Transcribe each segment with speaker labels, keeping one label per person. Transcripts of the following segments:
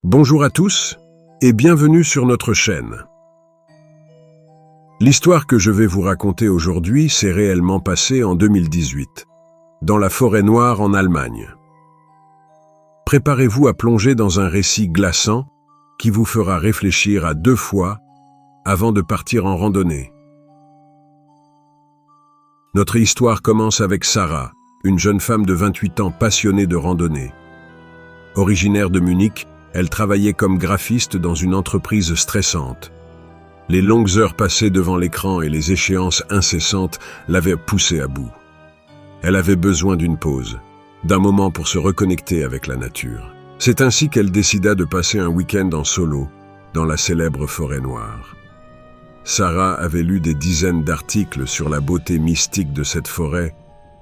Speaker 1: Bonjour à tous et bienvenue sur notre chaîne. L'histoire que je vais vous raconter aujourd'hui s'est réellement passée en 2018, dans la forêt noire en Allemagne. Préparez-vous à plonger dans un récit glaçant qui vous fera réfléchir à 2 fois avant de partir en randonnée. Notre histoire commence avec Sarah, une jeune femme de 28 ans passionnée de randonnée. Originaire de Munich, elle travaillait comme graphiste dans une entreprise stressante. Les longues heures passées devant l'écran et les échéances incessantes l'avaient poussée à bout. Elle avait besoin d'une pause, d'un moment pour se reconnecter avec la nature. C'est ainsi qu'elle décida de passer un week-end en solo dans la célèbre forêt noire. Sarah avait lu des dizaines d'articles sur la beauté mystique de cette forêt,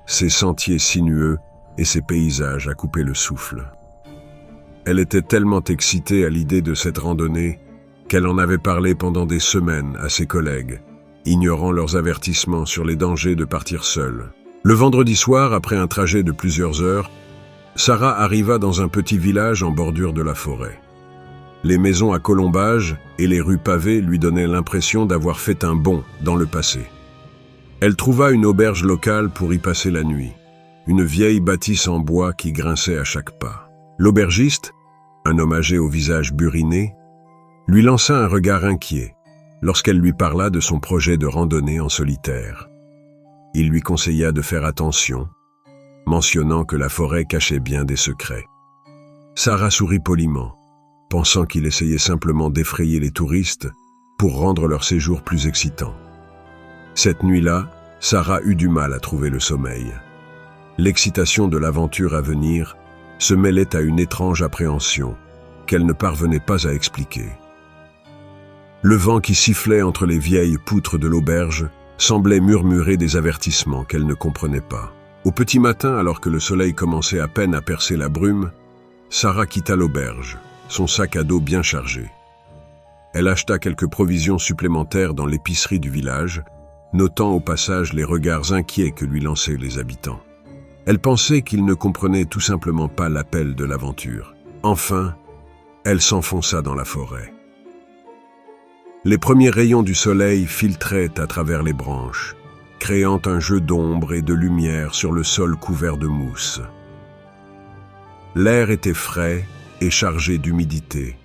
Speaker 1: ses sentiers sinueux et ses paysages à couper le souffle. Elle était tellement excitée à l'idée de cette randonnée qu'elle en avait parlé pendant des semaines à ses collègues, ignorant leurs avertissements sur les dangers de partir seule. Le vendredi soir, après un trajet de plusieurs heures, Sarah arriva dans un petit village en bordure de la forêt. Les maisons à colombages et les rues pavées lui donnaient l'impression d'avoir fait un bond dans le passé. Elle trouva une auberge locale pour y passer la nuit, une vieille bâtisse en bois qui grinçait à chaque pas. L'aubergiste, un homme âgé au visage buriné, lui lança un regard inquiet lorsqu'elle lui parla de son projet de randonnée en solitaire. Il lui conseilla de faire attention, mentionnant que la forêt cachait bien des secrets. Sarah sourit poliment, pensant qu'il essayait simplement d'effrayer les touristes pour rendre leur séjour plus excitant. Cette nuit-là, Sarah eut du mal à trouver le sommeil. L'excitation de l'aventure à venir se mêlait à une étrange appréhension qu'elle ne parvenait pas à expliquer. Le vent qui sifflait entre les vieilles poutres de l'auberge semblait murmurer des avertissements qu'elle ne comprenait pas. Au petit matin, alors que le soleil commençait à peine à percer la brume, Sarah quitta l'auberge, son sac à dos bien chargé. Elle acheta quelques provisions supplémentaires dans l'épicerie du village, notant au passage les regards inquiets que lui lançaient les habitants. Elle pensait qu'ils ne comprenaient tout simplement pas l'appel de l'aventure. Enfin, elle s'enfonça dans la forêt. Les premiers rayons du soleil filtraient à travers les branches, créant un jeu d'ombre et de lumière sur le sol couvert de mousse. L'air était frais et chargé d'humidité,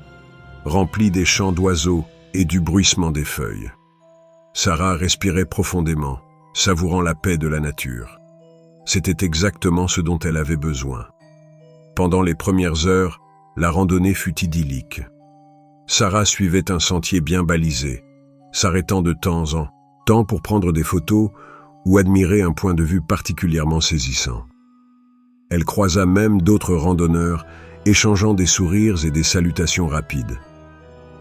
Speaker 1: rempli des chants d'oiseaux et du bruissement des feuilles. Sarah respirait profondément, savourant la paix de la nature. C'était exactement ce dont elle avait besoin. Pendant les premières heures, la randonnée fut idyllique. Sarah suivait un sentier bien balisé, s'arrêtant de temps en temps pour prendre des photos ou admirer un point de vue particulièrement saisissant. Elle croisa même d'autres randonneurs, échangeant des sourires et des salutations rapides.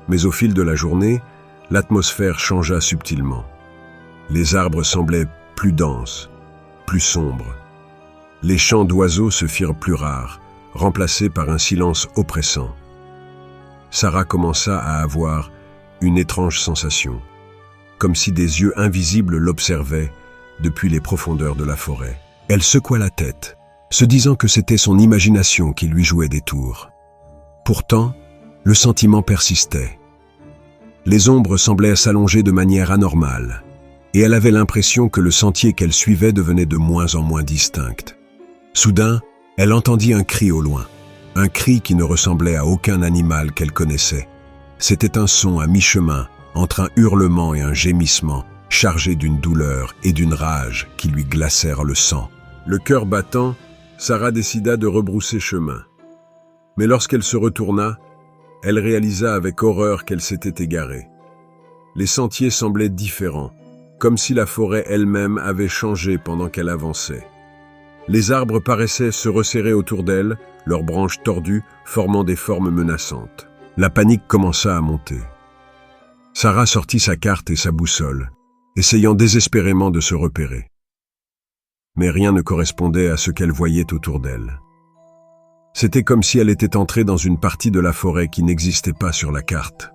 Speaker 1: Mais au fil de la journée, l'atmosphère changea subtilement. Les arbres semblaient plus denses, plus sombres. Les chants d'oiseaux se firent plus rares, remplacés par un silence oppressant. Sarah commença à avoir une étrange sensation, comme si des yeux invisibles l'observaient depuis les profondeurs de la forêt. Elle secoua la tête, se disant que c'était son imagination qui lui jouait des tours. Pourtant, le sentiment persistait. Les ombres semblaient s'allonger de manière anormale, et elle avait l'impression que le sentier qu'elle suivait devenait de moins en moins distinct. Soudain, elle entendit un cri au loin, un cri qui ne ressemblait à aucun animal qu'elle connaissait. C'était un son à mi-chemin, entre un hurlement et un gémissement, chargé d'une douleur et d'une rage qui lui glacèrent le sang. Le cœur battant, Sarah décida de rebrousser chemin. Mais lorsqu'elle se retourna, elle réalisa avec horreur qu'elle s'était égarée. Les sentiers semblaient différents, comme si la forêt elle-même avait changé pendant qu'elle avançait. Les arbres paraissaient se resserrer autour d'elle, leurs branches tordues formant des formes menaçantes. La panique commença à monter. Sarah sortit sa carte et sa boussole, essayant désespérément de se repérer. Mais rien ne correspondait à ce qu'elle voyait autour d'elle. C'était comme si elle était entrée dans une partie de la forêt qui n'existait pas sur la carte.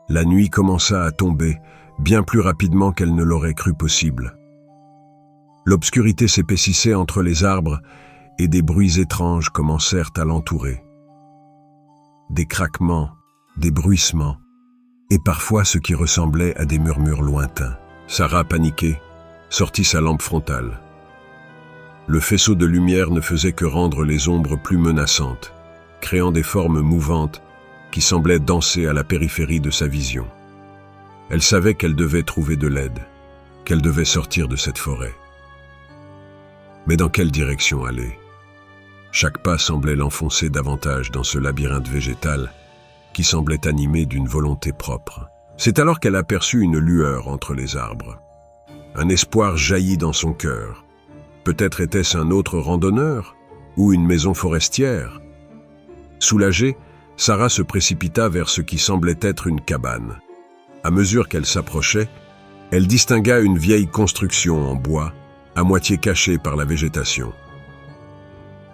Speaker 1: La nuit commença à tomber, bien plus rapidement qu'elle ne l'aurait cru possible. L'obscurité s'épaississait entre les arbres et des bruits étranges commencèrent à l'entourer. des craquements, des bruissements, et parfois ce qui ressemblait à des murmures lointains. Sarah, paniquée, sortit sa lampe frontale. Le faisceau de lumière ne faisait que rendre les ombres plus menaçantes, créant des formes mouvantes qui semblaient danser à la périphérie de sa vision. Elle savait qu'elle devait trouver de l'aide, qu'elle devait sortir de cette forêt. Mais dans quelle direction aller? Chaque pas semblait l'enfoncer davantage dans ce labyrinthe végétal qui semblait animé d'une volonté propre. C'est alors qu'elle aperçut une lueur entre les arbres. Un espoir jaillit dans son cœur. Peut-être était-ce un autre randonneur ou une maison forestière. Soulagée, Sarah se précipita vers ce qui semblait être une cabane. À mesure qu'elle s'approchait, elle distingua une vieille construction en bois, à moitié cachée par la végétation.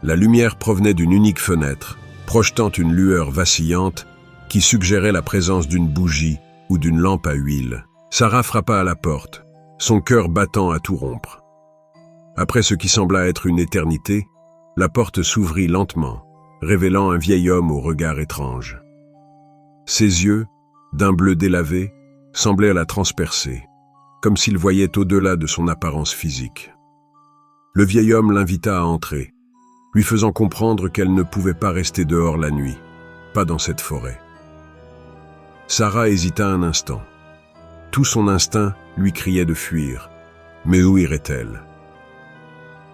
Speaker 1: La lumière provenait d'une unique fenêtre, projetant une lueur vacillante qui suggérait la présence d'une bougie ou d'une lampe à huile. Sarah frappa à la porte, son cœur battant à tout rompre. Après ce qui sembla être une éternité, la porte s'ouvrit lentement, révélant un vieil homme au regard étrange. Ses yeux, d'un bleu délavé, semblaient la transpercer, comme s'il voyait au-delà de son apparence physique. Le vieil homme l'invita à entrer, lui faisant comprendre qu'elle ne pouvait pas rester dehors la nuit, pas dans cette forêt. Sarah hésita un instant. Tout son instinct lui criait de fuir, mais où irait-elle?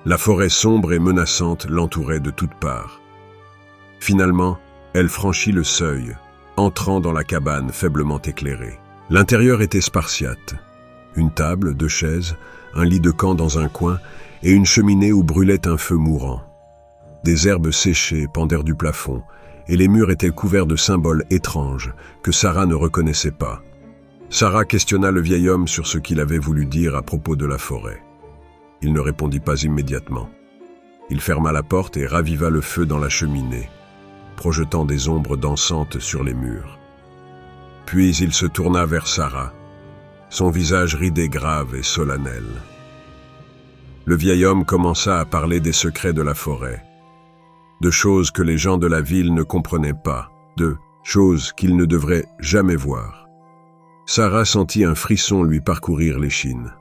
Speaker 1: La forêt sombre et menaçante l'entourait de toutes parts. Finalement, elle franchit le seuil, entrant dans la cabane faiblement éclairée. L'intérieur était spartiate. Une table, 2 chaises, un lit de camp dans un coin et une cheminée où brûlait un feu mourant. Des herbes séchées pendèrent du plafond et les murs étaient couverts de symboles étranges que Sarah ne reconnaissait pas. Sarah questionna le vieil homme sur ce qu'il avait voulu dire à propos de la forêt. Il ne répondit pas immédiatement. Il ferma la porte et raviva le feu dans la cheminée, projetant des ombres dansantes sur les murs. Puis il se tourna vers Sarah, son visage ridé grave et solennel. Le vieil homme commença à parler des secrets de la forêt, de choses que les gens de la ville ne comprenaient pas, de choses qu'ils ne devraient jamais voir. Sarah sentit un frisson lui parcourir l'échine.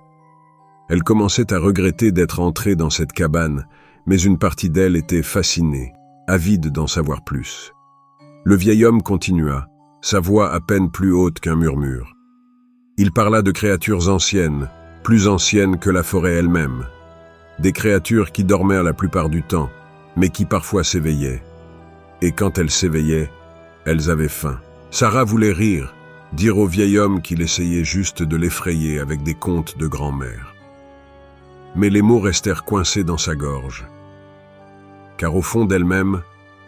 Speaker 1: Elle commençait à regretter d'être entrée dans cette cabane, mais une partie d'elle était fascinée, avide d'en savoir plus. Le vieil homme continua, sa voix à peine plus haute qu'un murmure. Il parla de créatures anciennes, plus anciennes que la forêt elle-même. Des créatures qui dormaient la plupart du temps, mais qui parfois s'éveillaient. Et quand elles s'éveillaient, elles avaient faim. Sarah voulait rire, dire au vieil homme qu'il essayait juste de l'effrayer avec des contes de grand-mère. Mais les mots restèrent coincés dans sa gorge. Car au fond d'elle-même,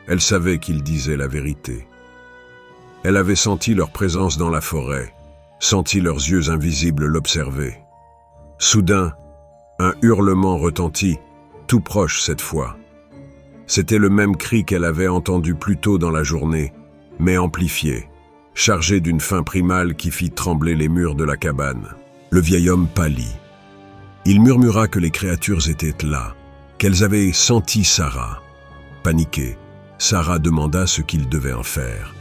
Speaker 1: elle savait qu'il disait la vérité. Elle avait senti leur présence dans la forêt, senti leurs yeux invisibles l'observer. Soudain, un hurlement retentit, tout proche cette fois. C'était le même cri qu'elle avait entendu plus tôt dans la journée, mais amplifié, chargé d'une faim primale qui fit trembler les murs de la cabane. Le vieil homme pâlit. Il murmura que les créatures étaient là, qu'elles avaient senti Sarah. Paniquée, Sarah demanda ce qu'il devait en faire.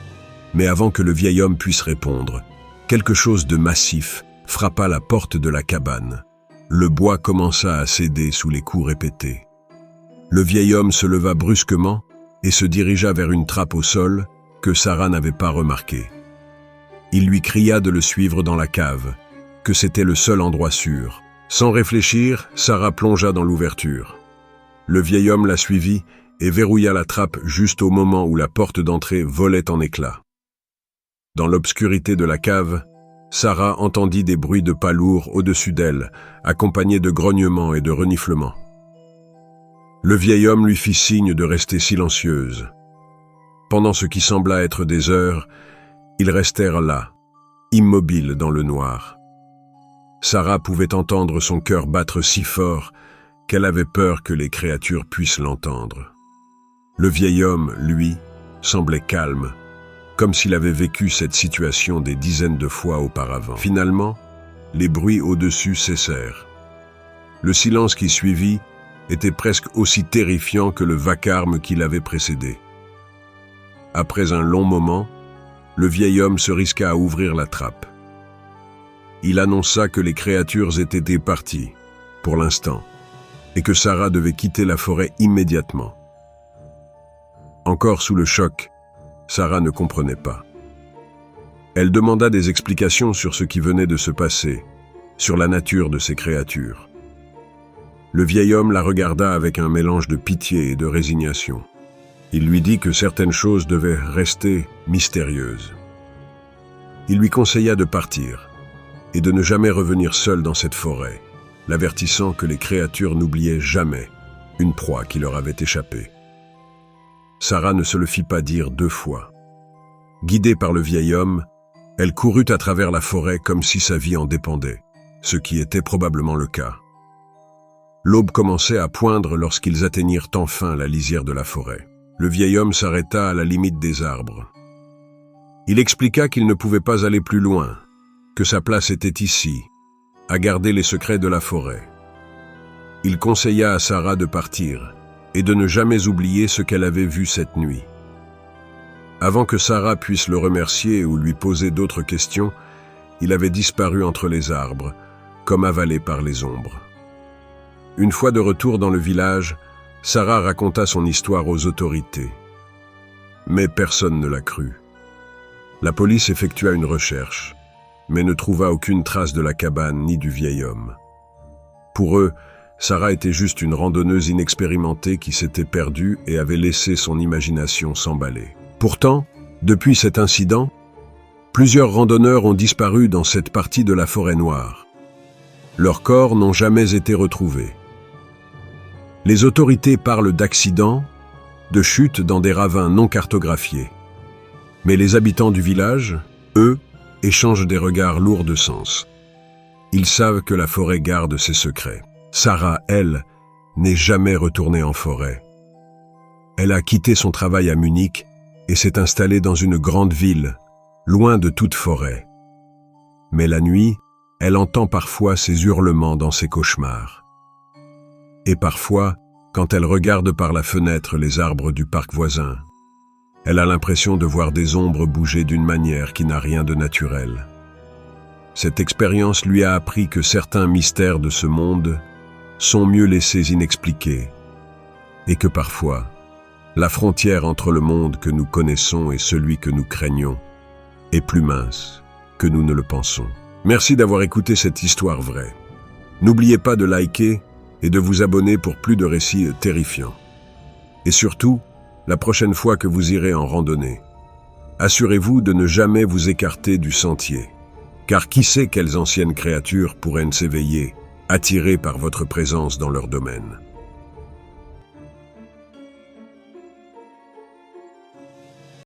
Speaker 1: Mais avant que le vieil homme puisse répondre, quelque chose de massif frappa la porte de la cabane. Le bois commença à céder sous les coups répétés. Le vieil homme se leva brusquement et se dirigea vers une trappe au sol que Sarah n'avait pas remarquée. Il lui cria de le suivre dans la cave, que c'était le seul endroit sûr. Sans réfléchir, Sarah plongea dans l'ouverture. Le vieil homme la suivit et verrouilla la trappe juste au moment où la porte d'entrée volait en éclats. Dans l'obscurité de la cave, Sarah entendit des bruits de pas lourds au-dessus d'elle, accompagnés de grognements et de reniflements. Le vieil homme lui fit signe de rester silencieuse. Pendant ce qui sembla être des heures, ils restèrent là, immobiles dans le noir. Sarah pouvait entendre son cœur battre si fort qu'elle avait peur que les créatures puissent l'entendre. Le vieil homme, lui, semblait calme, comme s'il avait vécu cette situation des dizaines de fois auparavant. Finalement, les bruits au-dessus cessèrent. Le silence qui suivit était presque aussi terrifiant que le vacarme qui l'avait précédé. après un long moment, le vieil homme se risqua à ouvrir la trappe. Il annonça que les créatures étaient parties, pour l'instant, et que Sarah devait quitter la forêt immédiatement. Encore sous le choc, Sarah ne comprenait pas. Elle demanda des explications sur ce qui venait de se passer, sur la nature de ces créatures. Le vieil homme la regarda avec un mélange de pitié et de résignation. Il lui dit que certaines choses devaient rester mystérieuses. Il lui conseilla de partir et de ne jamais revenir seul dans cette forêt, l'avertissant que les créatures n'oubliaient jamais une proie qui leur avait échappé. Sarah ne se le fit pas dire 2 fois. Guidée par le vieil homme, elle courut à travers la forêt comme si sa vie en dépendait, ce qui était probablement le cas. L'aube commençait à poindre lorsqu'ils atteignirent enfin la lisière de la forêt. Le vieil homme s'arrêta à la limite des arbres. Il expliqua qu'il ne pouvait pas aller plus loin, que sa place était ici, à garder les secrets de la forêt. Il conseilla à Sarah de partir et de ne jamais oublier ce qu'elle avait vu cette nuit. Avant que Sarah puisse le remercier ou lui poser d'autres questions, il avait disparu entre les arbres, comme avalé par les ombres. Une fois de retour dans le village, Sarah raconta son histoire aux autorités. Mais personne ne la crut. La police effectua une recherche, mais ne trouva aucune trace de la cabane ni du vieil homme. Pour eux, Sarah était juste une randonneuse inexpérimentée qui s'était perdue et avait laissé son imagination s'emballer. Pourtant, depuis cet incident, plusieurs randonneurs ont disparu dans cette partie de la forêt noire. Leurs corps n'ont jamais été retrouvés. Les autorités parlent d'accidents, de chutes dans des ravins non cartographiés. Mais les habitants du village, eux, échangent des regards lourds de sens. Ils savent que la forêt garde ses secrets. Sarah, elle, n'est jamais retournée en forêt. Elle a quitté son travail à Munich et s'est installée dans une grande ville, loin de toute forêt. Mais la nuit, elle entend parfois ses hurlements dans ses cauchemars. Et parfois, quand elle regarde par la fenêtre les arbres du parc voisin, elle a l'impression de voir des ombres bouger d'une manière qui n'a rien de naturel. Cette expérience lui a appris que certains mystères de ce monde sont mieux laissés inexpliqués, et que parfois, la frontière entre le monde que nous connaissons et celui que nous craignons est plus mince que nous ne le pensons. Merci d'avoir écouté cette histoire vraie. N'oubliez pas de liker et de vous abonner pour plus de récits terrifiants. Et surtout, la prochaine fois que vous irez en randonnée, assurez-vous de ne jamais vous écarter du sentier, car qui sait quelles anciennes créatures pourraient s'éveiller, attirées par votre présence dans leur domaine.